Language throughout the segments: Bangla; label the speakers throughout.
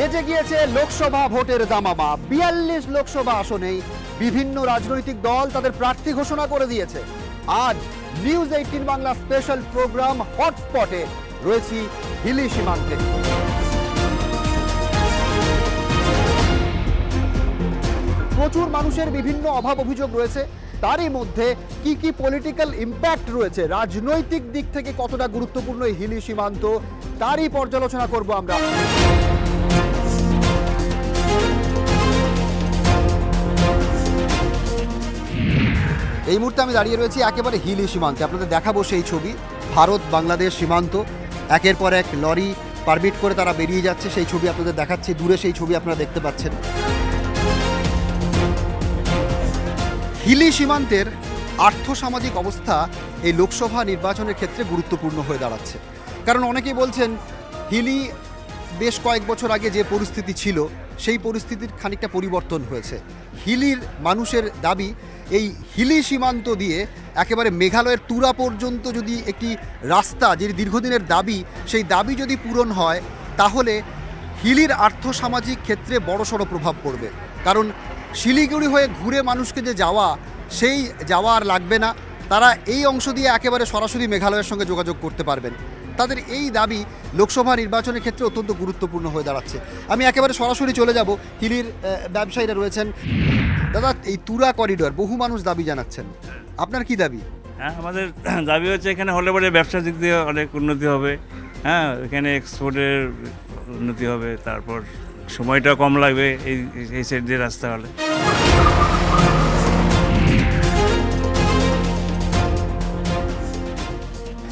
Speaker 1: বেজে গিয়েছে লোকসভা ভোটের দামামা। ৪২ লোকসভা আসনেই বিভিন্ন রাজনৈতিক দল তাদের প্রার্থী ঘোষণা করে দিয়েছে। আজ নিউজ 18 বাংলা স্পেশাল প্রোগ্রাম হটস্পটে রয়েছি হিলি সীমান্তে। প্রচুর মানুষের বিভিন্ন অভাব অভিযোগ রয়েছে, তারই মধ্যে কি কি পলিটিক্যাল ইম্প্যাক্ট রয়েছে, রাজনৈতিক দিক থেকে কতটা গুরুত্বপূর্ণ এই হিলি সীমান্ত, তারই পর্যালোচনা করব আমরা। এই মুহূর্তে আমি দাঁড়িয়ে রয়েছি একেবারে হিলি সীমান্তে। আপনাদের দেখাবো সেই ছবি, ভারত বাংলাদেশ সীমান্ত। একের পর এক লরি পারমিট করে তারা বেরিয়ে যাচ্ছে, সেই ছবি আপনাদের দেখাচ্ছি। দূরে সেই ছবি আপনারা দেখতে পাচ্ছেন। হিলি সীমান্তের আর্থসামাজিক অবস্থা এই লোকসভা নির্বাচনের ক্ষেত্রে গুরুত্বপূর্ণ হয়ে দাঁড়াচ্ছে। কারণ অনেকেই বলছেন হিলি বেশ কয়েক বছর আগে যে পরিস্থিতি ছিল সেই পরিস্থিতির খানিকটা পরিবর্তন হয়েছে। হিলির মানুষের দাবি এই হিলি সীমান্ত দিয়ে একেবারে মেঘালয়ের তুরা পর্যন্ত যদি একটি রাস্তা, যে দীর্ঘদিনের দাবি, সেই দাবি যদি পূরণ হয় তাহলে হিলির আর্থসামাজিক ক্ষেত্রে বড়সড় প্রভাব পড়বে। কারণ শিলিগুড়ি হয়ে ঘুরে মানুষকে যে যাওয়া, সেই যাওয়া আর লাগবে না। তারা এই অংশ দিয়ে একেবারে সরাসরি মেঘালয়ের সঙ্গে যোগাযোগ করতে পারবেন। তাদের এই দাবি লোকসভা নির্বাচনের ক্ষেত্রে অত্যন্ত গুরুত্বপূর্ণ হয়ে দাঁড়াচ্ছে। আমি একেবারে সরাসরি চলে যাব, হিলির ব্যবসায়ীরা রয়েছেন। দাদা, এই তুরা করিডোর বহু মানুষ দাবি জানাচ্ছেন, আপনার কি দাবি?
Speaker 2: হ্যাঁ, আমাদের দাবি হচ্ছে এখানে হলে পরে ব্যবসার দিক দিয়ে অনেক উন্নতি হবে। হ্যাঁ, এখানে এক্সপোর্টের উন্নতি হবে, তারপর সময়টা কম লাগবে এই সাইড দিয়ে রাস্তা হলে।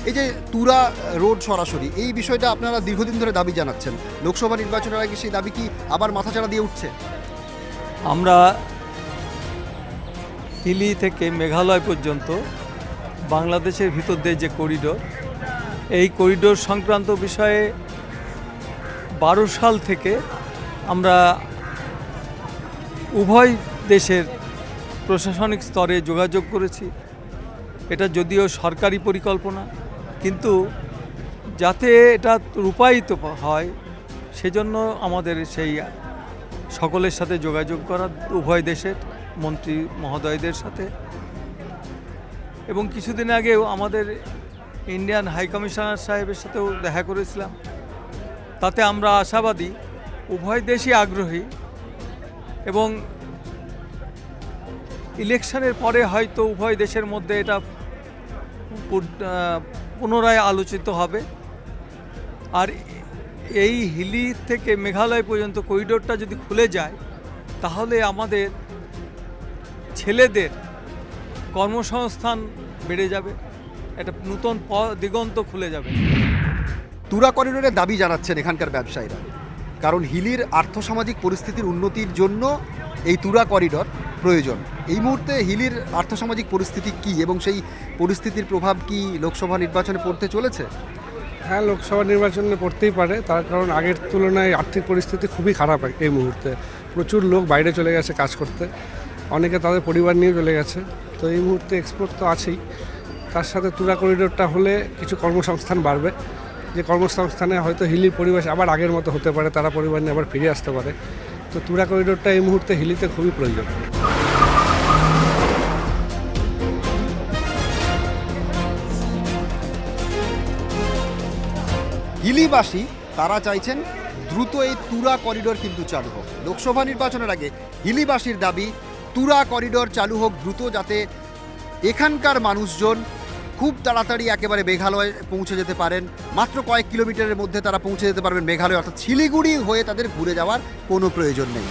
Speaker 1: এই যে তুরা রোড সরাসরি, এই বিষয়টা আপনারা দীর্ঘদিন ধরে দাবি জানাচ্ছেন, লোকসভা নির্বাচনের আগে সেই দাবি কি আবার মাথাচাড়া দিয়ে উঠছে?
Speaker 3: আমরা হিলি থেকে মেঘালয় পর্যন্ত বাংলাদেশের ভিতর দিয়ে যে করিডোর, এই করিডোর সংক্রান্ত বিষয়ে 12 সাল থেকে আমরা উভয় দেশের প্রশাসনিক স্তরে যোগাযোগ করেছি। এটা যদিও সরকারি পরিকল্পনা, কিন্তু যাতে এটা রূপায়িত হয় সেজন্য আমাদের সেই সকলের সাথে যোগাযোগ করা, উভয় দেশের মন্ত্রী মহোদয়দের সাথে। এবং কিছুদিন আগেও আমাদের ইন্ডিয়ান হাই কমিশনার সাহেবের সাথেও দেখা করেছিলাম। তাতে আমরা আশাবাদী, উভয় দেশই আগ্রহী, এবং ইলেকশনের পরে হয়তো উভয় দেশের মধ্যে এটা পুনরায় আলোচিত হবে। আর এই হিলি থেকে মেঘালয় পর্যন্ত করিডোরটা যদি খুলে যায় তাহলে আমাদের ছেলেদের কর্মসংস্থান বেড়ে যাবে, একটা নতুন দিগন্ত খুলে যাবে।
Speaker 1: তুরা করিডোরের দাবি জানাচ্ছেন এখানকার ব্যবসায়ীরা, কারণ হিলির আর্থসামাজিক পরিস্থিতির উন্নতির জন্য এই তুরা করিডোর প্রয়োজন। এই মুহূর্তে হিলির আর্থসামাজিক পরিস্থিতি কি, এবং সেই পরিস্থিতির প্রভাব কি লোকসভা নির্বাচনে পড়তে চলেছে?
Speaker 4: হ্যাঁ, লোকসভা নির্বাচনে পড়তেই পারে, তার কারণ আগের তুলনায় আর্থিক পরিস্থিতি খুবই খারাপ এই মুহূর্তে। প্রচুর লোক বাইরে চলে গেছে কাজ করতে, অনেকে তাদের পরিবার নিয়ে চলে গেছে। তো এই মুহূর্তে এক্সপোর্ট তো আছেই, তার সাথে তুরা করিডোরটা হলে কিছু কর্মসংস্থান বাড়বে, যে কর্মসংস্থানে হয়তো হিলির পরিবেশ আবার আগের মতো হতে পারে, তারা পরিবার নিয়ে আবার ফিরে আসতে পারে। তো তুরা করিডোরটা এই মুহূর্তে হিলিতে খুবই প্রয়োজন।
Speaker 1: হিলিবাসী তারা চাইছেন দ্রুত এই তুরা করিডোর কিন্তু চালু হোক। লোকসভা নির্বাচনের আগে হিলিবাসীর দাবি তুরা করিডোর চালু হোক দ্রুত, যাতে এখানকার মানুষজন খুব তাড়াতাড়ি একেবারে মেঘালয়ে পৌঁছে যেতে পারেন। মাত্র কয়েক কিলোমিটারের মধ্যে তারা পৌঁছে যেতে পারবেন মেঘালয়, অর্থাৎ শিলিগুড়ি হয়ে তাদের ঘুরে যাওয়ার কোনো প্রয়োজন নেই।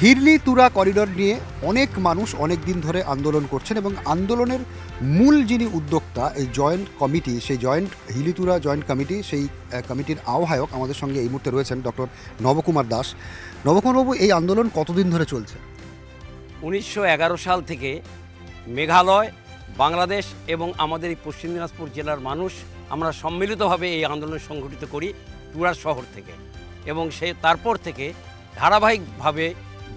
Speaker 1: হিরলি তুরা করিডোর নিয়ে অনেক মানুষ অনেক দিন ধরে আন্দোলন করছেন, এবং আন্দোলনের মূল যিনি উদ্যোক্তা, এই জয়েন্ট কমিটি, সেই জয়েন্ট হিলি তুরা জয়েন্ট কমিটি, সেই কমিটির আহ্বায়ক আমাদের সঙ্গে এই মুহূর্তে রয়েছেন ডক্টর নবকুমার দাস। নবকুমারবাবু, এই আন্দোলন কতদিন ধরে চলছে?
Speaker 5: 1911 সাল থেকে মেঘালয়, বাংলাদেশ এবং আমাদের এই পশ্চিম দিনাজপুর জেলার মানুষ আমরা সম্মিলিতভাবে এই আন্দোলন সংগঠিত করি তুরা শহর থেকে। এবং তারপর থেকে ধারাবাহিকভাবে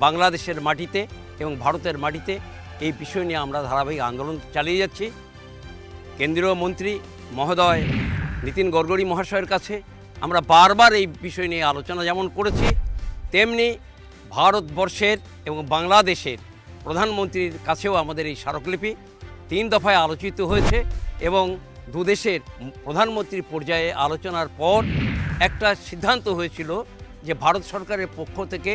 Speaker 5: বাংলাদেশের মাটিতে এবং ভারতের মাটিতে এই বিষয় নিয়ে আমরা ধারাবাহিক আন্দোলন চালিয়ে যাচ্ছি। কেন্দ্রীয় মন্ত্রী মহোদয় নীতিন গডকরি মহাশয়ের কাছে আমরা বারবার এই বিষয় নিয়ে আলোচনা যেমন করেছি, তেমনি ভারতবর্ষের এবং বাংলাদেশের প্রধানমন্ত্রীর কাছেও আমাদের এই স্মারকলিপি 3 দফায় আলোচিত হয়েছে এবং দুদেশের প্রধানমন্ত্রী পর্যায়ে আলোচনার পর একটা সিদ্ধান্ত হয়েছিল যে ভারত সরকারের পক্ষ থেকে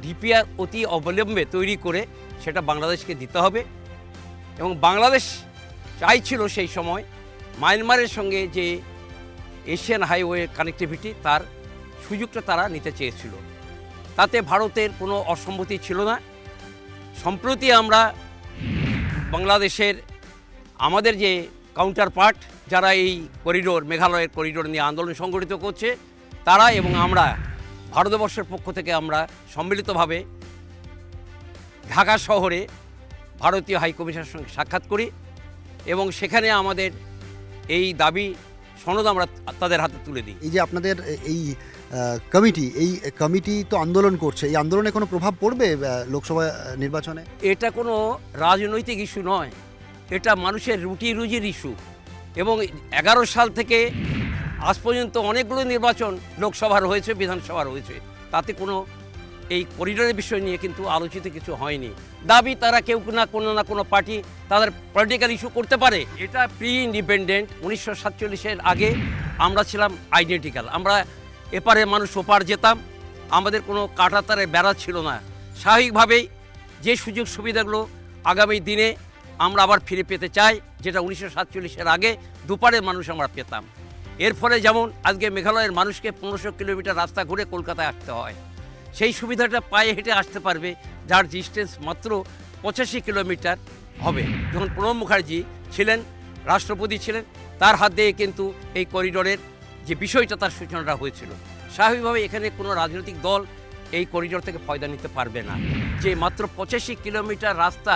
Speaker 5: ডিপিআর অতি অবলম্বে তৈরি করে সেটা বাংলাদেশকে দিতে হবে এবং বাংলাদেশ চাইছিল সেই সময় মায়ানমারের সঙ্গে যে এশিয়ান হাইওয়ে কানেক্টিভিটি তার সুযোগটা তারা নিতে চেয়েছিল। তাতে ভারতের কোনো অসম্মতি ছিল না। সম্প্রতি আমরা বাংলাদেশের আমাদের যে কাউন্টার পার্ট যারা এই করিডোর মেঘালয়ের করিডোর নিয়ে আন্দোলন সংগঠিত করছে তারা এবং আমরা ভারতবর্ষের পক্ষ থেকে আমরা সম্মিলিতভাবে ঢাকা শহরে ভারতীয় হাইকমিশনের সঙ্গে সাক্ষাৎ করি এবং সেখানে আমাদের এই দাবি সনদ আমরা তাদের হাতে তুলে দিই।
Speaker 1: এই যে আপনাদের এই কমিটি তো আন্দোলন করছে, এই আন্দোলনে কোনো প্রভাব পড়বে লোকসভা নির্বাচনে?
Speaker 5: এটা কোনো রাজনৈতিক ইস্যু নয়, এটা মানুষের রুটি রুজির ইস্যু এবং 11 সাল থেকে আজ পর্যন্ত অনেকগুলো নির্বাচন লোকসভার হয়েছে, বিধানসভার হয়েছে, তাতে কোনো এই করিডোরের বিষয় নিয়ে কিন্তু আলোচিত কিছু হয়নি। দাবি তারা কেউ না কোনো পার্টি তাদের পলিটিক্যাল ইস্যু করতে পারে। এটা প্রি ইন্ডিপেন্ডেন্ট 1947-এর আগে আমরা ছিলাম আইডেন্টিক্যাল, আমরা এপারে মানুষ ওপার যেতাম, আমাদের কোনো কাঁটাতারের বেড়া ছিল না। স্বাভাবিকভাবেই যে সুযোগ সুবিধাগুলো আগামী দিনে আমরা আবার ফিরে পেতে চাই, যেটা 1947-এর আগে দুপারের মানুষ আমরা পেতাম। এর ফলে যেমন আজকে মেঘালয়ের মানুষকে 1500 কিলোমিটার রাস্তা ঘুরে কলকাতায় আসতে হয়, সেই সুবিধাটা পায়ে হেঁটে আসতে পারবে যার ডিস্টেন্স মাত্র 85 কিলোমিটার হবে। যখন প্রণব মুখার্জি ছিলেন রাষ্ট্রপতি ছিলেন, তার হাত দিয়ে কিন্তু এই করিডোরের যে বিষয়টা তার সূচনাটা হয়েছিল। স্বাভাবিকভাবে এখানে কোনো রাজনৈতিক দল এই করিডোর থেকে ফয়দা নিতে পারবে না। যে মাত্র 85 কিলোমিটার রাস্তা,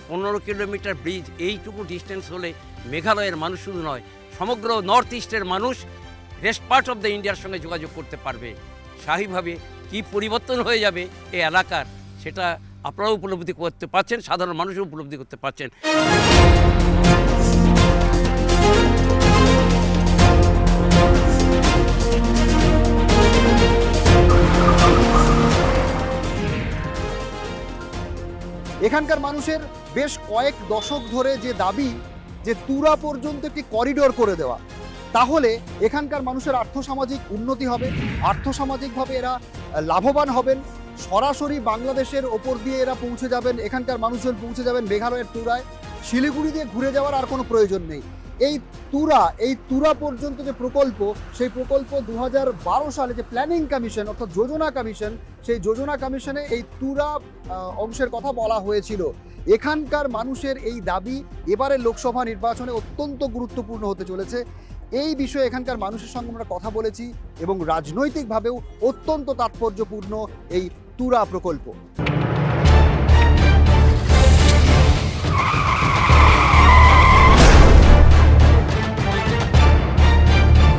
Speaker 5: 15 কিলোমিটার ব্রিজ, এইটুকু ডিস্টেন্স হলে মেঘালয়ের মানুষ শুধু নয়, সমগ্র নর্থ ইস্টের মানুষ রেস্ট পার্ট অফ দ্য ইন্ডিয়ার সঙ্গে যোগাযোগ করতে পারবে। স্বাভাবিকভাবে কী পরিবর্তন হয়ে যাবে এই এলাকার, সেটা আপনারাও উপলব্ধি করতে পারছেন, সাধারণ মানুষও উপলব্ধি করতে পারছেন।
Speaker 1: এখানকার মানুষের বেশ কয়েক দশক ধরে যে দাবি যে তুরা পর্যন্ত একটি করিডোর করে দেওয়া, তাহলে এখানকার মানুষের আর্থসামাজিক উন্নতি হবে, আর্থসামাজিকভাবে এরা লাভবান হবেন, সরাসরি বাংলাদেশের ওপর দিয়ে এরা পৌঁছে যাবেন, এখানকার মানুষজন পৌঁছে যাবেন মেঘালয়ের তুরায়। শিলিগুড়ি দিয়ে ঘুরে যাওয়ার আর কোনো প্রয়োজন নেই। এই তুরা পর্যন্ত যে প্রকল্প, সেই প্রকল্প 2012 সালে যে প্ল্যানিং কমিশন অর্থাৎ যোজনা কমিশন, সেই যোজনা কমিশনে এই তুরা অংশের কথা বলা হয়েছিল। এখানকার মানুষের এই দাবি এবারের লোকসভা নির্বাচনে অত্যন্ত গুরুত্বপূর্ণ হতে চলেছে। এই বিষয়ে এখানকার মানুষের সঙ্গে আমরা কথা বলেছি এবং রাজনৈতিকভাবেও অত্যন্ত তাৎপর্যপূর্ণ এই তুরা প্রকল্প।